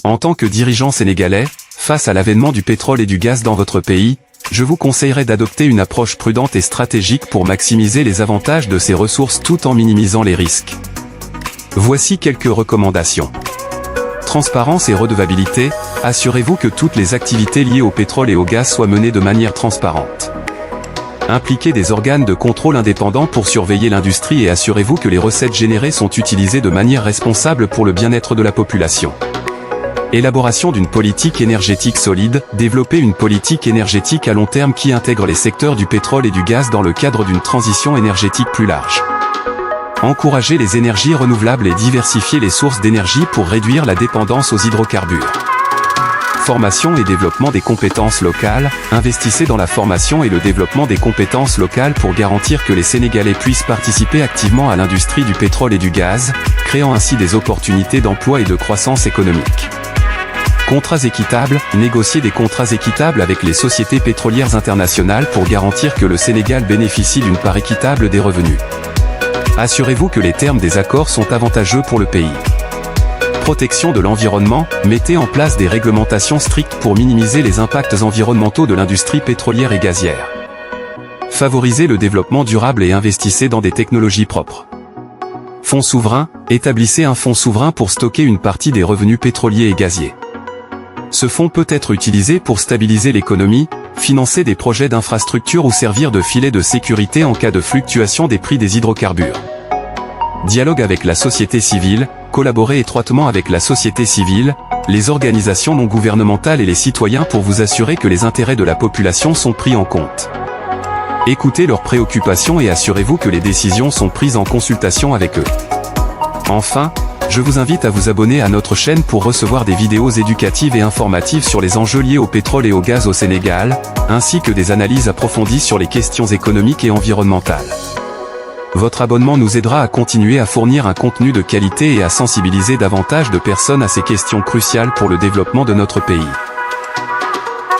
En tant que dirigeant sénégalais, face à l'avènement du pétrole et du gaz dans votre pays, je vous conseillerais d'adopter une approche prudente et stratégique pour maximiser les avantages de ces ressources tout en minimisant les risques. Voici quelques recommandations. Transparence et redevabilité, assurez-vous que toutes les activités liées au pétrole et au gaz soient menées de manière transparente. Impliquez des organes de contrôle indépendants pour surveiller l'industrie et assurez-vous que les recettes générées sont utilisées de manière responsable pour le bien-être de la population. Élaboration d'une politique énergétique solide, développer une politique énergétique à long terme qui intègre les secteurs du pétrole et du gaz dans le cadre d'une transition énergétique plus large. Encourager les énergies renouvelables et diversifier les sources d'énergie pour réduire la dépendance aux hydrocarbures. Formation et développement des compétences locales, investissez dans la formation et le développement des compétences locales pour garantir que les Sénégalais puissent participer activement à l'industrie du pétrole et du gaz, créant ainsi des opportunités d'emploi et de croissance économique. Contrats équitables, négocier des contrats équitables avec les sociétés pétrolières internationales pour garantir que le Sénégal bénéficie d'une part équitable des revenus. Assurez-vous que les termes des accords sont avantageux pour le pays. Protection de l'environnement, mettez en place des réglementations strictes pour minimiser les impacts environnementaux de l'industrie pétrolière et gazière. Favorisez le développement durable et investissez dans des technologies propres. Fonds souverain, établissez un fonds souverain pour stocker une partie des revenus pétroliers et gaziers. Ce fonds peut être utilisé pour stabiliser l'économie, financer des projets d'infrastructure ou servir de filet de sécurité en cas de fluctuation des prix des hydrocarbures. Dialogue avec la société civile, collaborez étroitement avec la société civile, les organisations non gouvernementales et les citoyens pour vous assurer que les intérêts de la population sont pris en compte. Écoutez leurs préoccupations et assurez-vous que les décisions sont prises en consultation avec eux. Enfin, je vous invite à vous abonner à notre chaîne pour recevoir des vidéos éducatives et informatives sur les enjeux liés au pétrole et au gaz au Sénégal, ainsi que des analyses approfondies sur les questions économiques et environnementales. Votre abonnement nous aidera à continuer à fournir un contenu de qualité et à sensibiliser davantage de personnes à ces questions cruciales pour le développement de notre pays.